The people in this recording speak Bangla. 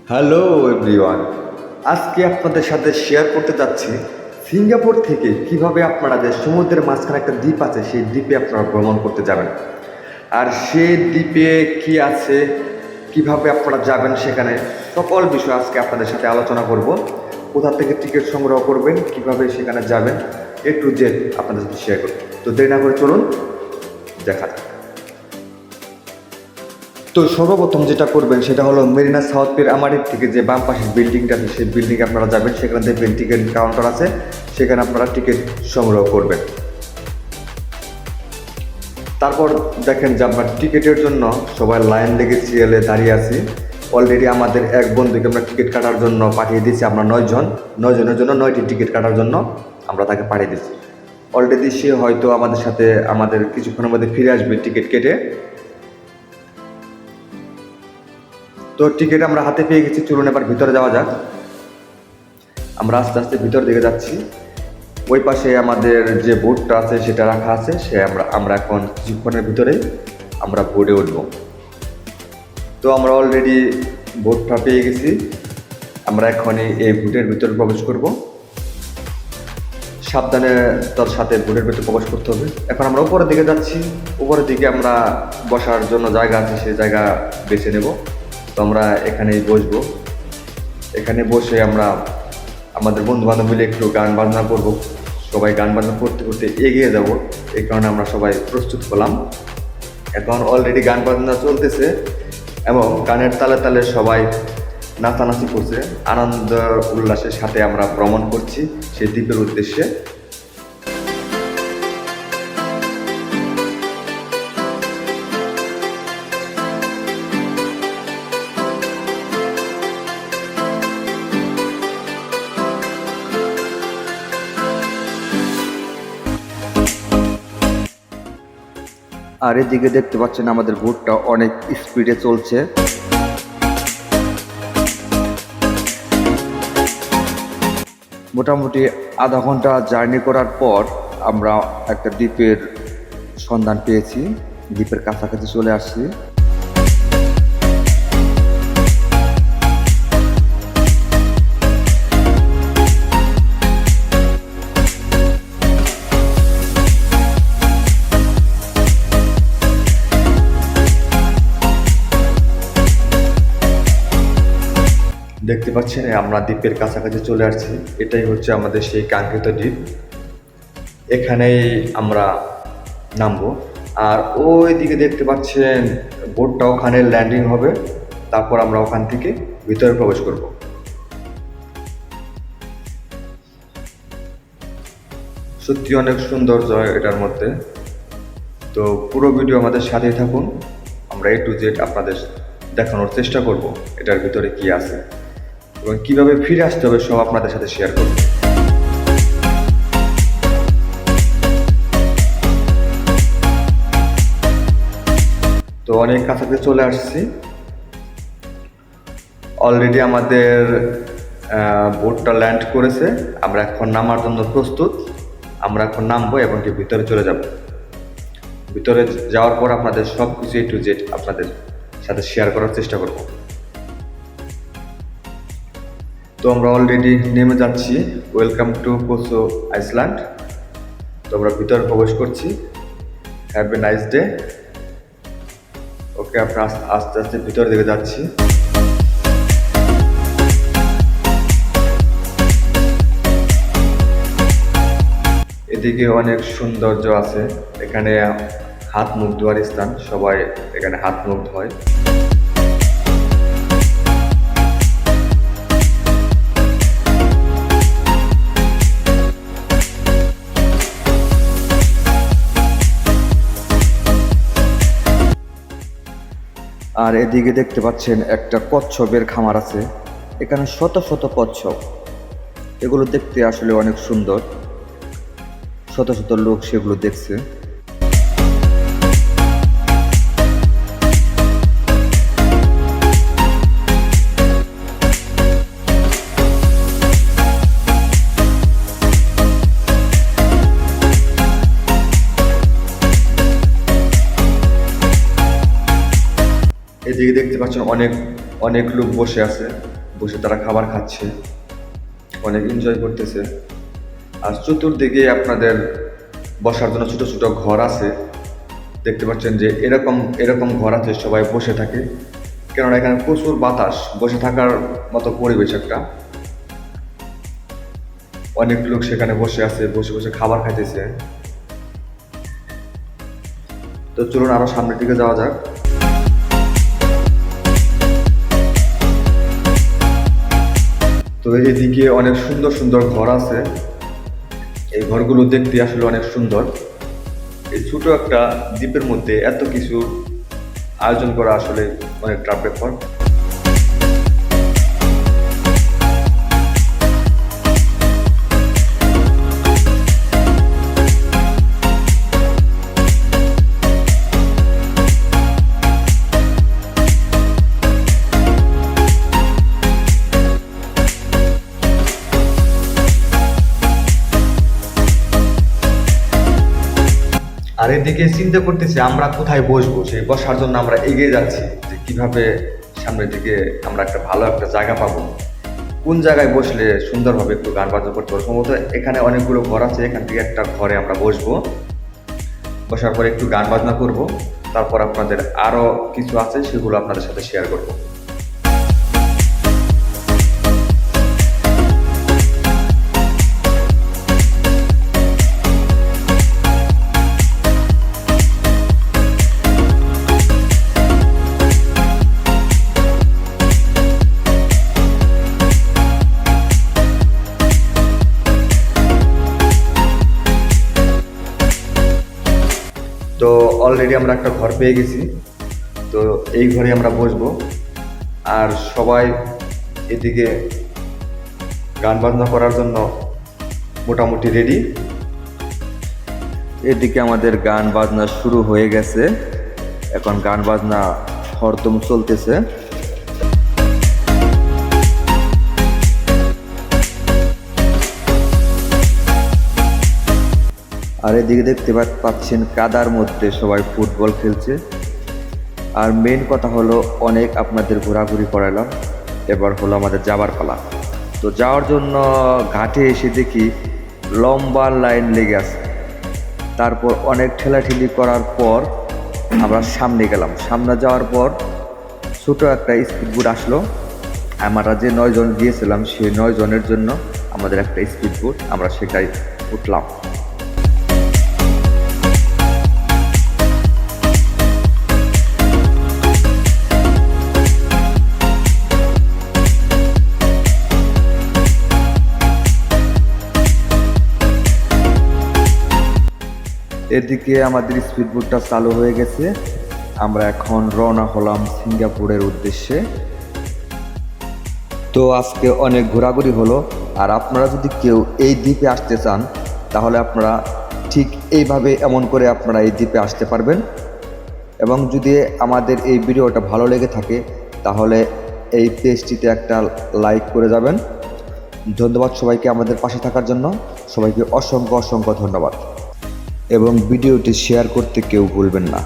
হ্যালো এভরিওয়ান, আজকে আপনাদের সাথে শেয়ার করতে যাচ্ছি সিঙ্গাপুর থেকে কিভাবে আপনারা যে সমুদ্রের মাঝখানে একটা দ্বীপ আছে সেই দ্বীপে আপনারা ভ্রমণ করতে যাবেন। আর সেই দ্বীপে কি আছে, কিভাবে আপনারা যাবেন, সেখানে সকল বিষয় আজকে আপনাদের সাথে আলোচনা করব। কোথা থেকে টিকিট সংগ্রহ করবেন, কিভাবে সেখানে যাবেন, এ টু জেড আপনাদের সাথে শেয়ার করব। তো দেরি না করে চলুন দেখা যাক। তো সর্বপ্রথম যেটা করবেন সেটা হলো মেরিনা সাউথ পির আমারির থেকে যে বাম পাশের বিল্ডিংটা আছে সেই বিল্ডিংয়ে আপনারা যাবেন। সেখানে দেখবেন টিকিট কাউন্টার আছে, সেখানে আপনারা টিকিট সংগ্রহ করবেন। তারপর দেখেন যে আমরা টিকিটের জন্য সবাই লাইন লেগে সিরিয়ালে দাঁড়িয়ে আছি। অলরেডি আমাদের এক বন্ধুকে আমরা টিকিট কাটার জন্য পাঠিয়ে দিয়েছি। আমরা 9 জনের জন্য 9টি টিকিট কাটার জন্য আমরা তাকে পাঠিয়ে দিচ্ছি। অলরেডি সে হয়তো আমাদের সাথে আমাদের কিছুক্ষণের মধ্যে ফিরে আসবে টিকিট কেটে। তো টিকিট আমরা হাতে পেয়ে গেছি, চলুন এবার ভিতরে যাওয়া যাক। আমরা আস্তে আস্তে ভিতর দিকে যাচ্ছি। ওই পাশে আমাদের যে বোর্ডটা আছে সেটা রাখা আছে, আমরা এখন কিছুক্ষণের ভিতরেই আমরা বোর্ডে উঠব। তো আমরা অলরেডি বোর্ডটা পেয়ে গেছি। আমরা এখনই এই বোর্ডের ভিতরে প্রবেশ করব। সাবধানে তার সাথে বোর্ডের ভিতরে প্রবেশ করতে হবে। এখন আমরা উপরের দিকে যাচ্ছি। উপরের দিকে আমরা বসার জন্য জায়গা আছে, সেই জায়গা বেছে নেব। তো আমরা এখানেই বসবো। এখানে বসে আমরা আমাদের বন্ধু বান্ধব মিলে একটু গান বাজনা করব। সবাই গান বাজনা করতে করতে এগিয়ে যাব, এই কারণে আমরা সবাই প্রস্তুত হলাম। এখন অলরেডি গান বাজনা চলতেছে এবং গানের তালে তালে সবাই নাচানাচি করছে। আনন্দ উল্লাসের সাথে আমরা ভ্রমণ করছি সেই দ্বীপের উদ্দেশ্যে। আর এদিকে দেখতে পাচ্ছেন আমাদের বোটটা অনেক স্পিডে চলছে। মোটামুটি আধা ঘন্টা জার্নি করার পর আমরা একটা দ্বীপের সন্ধান পেয়েছি। দ্বীপের কাছাকাছি চলে আসছি। দেখতে পাচ্ছেন আমরা দ্বীপের কাছাকাছি চলে আসছি। এটাই হচ্ছে আমাদের সেই কাঙ্ক্ষিত দ্বীপ। এখানেই আমরা নামবো। আর ওই দিকে দেখতে পাচ্ছেন বোটটা ওখানে ল্যান্ডিং হবে। তারপর আমরা ওখান থেকে ভিতরে প্রবেশ করব। সত্যি অনেক সৌন্দর্য এটার মধ্যে। তো পুরো ভিডিও আমাদের সাথেই থাকুন। আমরা এ টু জেড আপনাদের দেখানোর চেষ্টা করব এটার ভিতরে কি আছে এবং কিভাবে ফিরে আসতে হবে সব আপনাদের সাথে শেয়ার করব। তো অনেক কাছাকাছি চলে আসছি। অলরেডি আমাদের বোটটা ল্যান্ড করেছে। আমরা এখন নামার জন্য প্রস্তুত। আমরা এখন নামবো এবং ভিতরে চলে যাব। ভিতরে যাওয়ার পর আপনাদের সব কিছু এ টু জেড আপনাদের সাথে শেয়ার করার চেষ্টা করব। তো আমরা অলরেডি নেমে যাচ্ছি। ওয়েলকাম টু কোসো আইসল্যান্ড। তো আমরা ভিতরে প্রবেশ করছি। Have a nice day. Okay, আমরা আস্তে আস্তে ভিতরের দিকে যাচ্ছি। এদিকে অনেক সৌন্দর্য আছে। এখানে হাত মুখ ধোয়ার স্থান, সবাই এখানে হাত মুখ ধোয়। আর এদিকে দেখতে পাচ্ছেন একটা কচ্ছপের খামার আছে। এখানে শত শত কচ্ছপ। এগুলো দেখতে আসলে অনেক সুন্দর। শত শত লোক সেগুলো দেখছে। এদিকে দেখতে পাচ্ছেন অনেক অনেক লোক বসে আছে। বসে তারা খাবার খাচ্ছে, অনেক এনজয় করতেছে। আর চতুর্দিকে আপনাদের বসার জন্য ছোট ছোট ঘর আছে, দেখতে পাচ্ছেন যে এরকম এরকম ঘর আছে, সবাই বসে থাকে, কেননা এখানে প্রচুর বাতাস, বসে থাকার মতো পরিবেশ একটা। অনেক লোক সেখানে বসে আছে, বসে বসে খাবার খাইতেছে। তো চলুন আরো সামনের দিকে যাওয়া যাক। তো এদিকে অনেক সুন্দর সুন্দর ঘর আছে, এই ঘরগুলো দেখতে আসলে অনেক সুন্দর। এই ছোট একটা দ্বীপের মধ্যে এত কিছু আয়োজন করা আসলে অনেক টাফ ব্যাপার। আর এদিকে চিন্তা করতেছি আমরা কোথায় বসবো, সেই বসার জন্য আমরা এগিয়ে যাচ্ছি যে কিভাবে সামনের দিকে আমরা একটা ভালো একটা জায়গা পাবো, কোন জায়গায় বসলে সুন্দরভাবে একটু গান বাজনা করতে পারবো। সম্ভবত এখানে অনেকগুলো ঘর আছে, এখান থেকে একটা ঘরে আমরা বসবো, বসার পরে একটু গান বাজনা করব, তারপর আপনাদের আরো কিছু আছে সেগুলো আপনাদের সাথে শেয়ার করবো। তো অলরেডি আমরা একটা ঘর পেয়ে গেছি, তো এই ঘরে আমরা বসবো। আর সবাই এদিকে গান বাজনা করার জন্য মোটামুটি রেডি। এদিকে আমাদের গান বাজনা শুরু হয়ে গেছে, এখন গান বাজনা হরদম চলতেছে। আর এদিকে দেখতে পাচ্ছেন কাদার মধ্যে সবাই ফুটবল খেলছে। আর মেন কথা হলো অনেক আপনাদের ঘোরাঘুরি করালাম, এবার হলো আমাদের যাবার পালা। তো যাওয়ার জন্য ঘাটে এসে দেখি লম্বা লাইন লেগে আছে। তারপর অনেক ঠেলাঠেলি করার পর আমরা সামনে গেলাম। সামনে যাওয়ার পর ছোটো একটা স্পিডবোট আসলো। আমরা যে 9 জন গিয়েছিলাম সেই 9 জনের জন্য আমাদের একটা স্পিডবোট, আমরা সেটাই উঠলাম। এদিকে আমাদের স্পিডবোটটা চালু হয়ে গেছে, আমরা এখন রওনা হলাম সিঙ্গাপুরের উদ্দেশ্যে। তো আজকে অনেক ঘোরাঘুরি হলো। আর আপনারা যদি কেউ এই দ্বীপে আসতে চান তাহলে আপনারা ঠিক এইভাবে এমন করে আপনারা এই দ্বীপে আসতে পারবেন। এবং যদি আমাদের এই ভিডিওটা ভালো লেগে থাকে তাহলে এই পেজটিতে একটা লাইক করে যাবেন। ধন্যবাদ সবাইকে আমাদের পাশে থাকার জন্য, সবাইকে অসংখ্য অসংখ্য ধন্যবাদ। এবং ভিডিওটি শেয়ার করতে কেউ ভুলবেন না।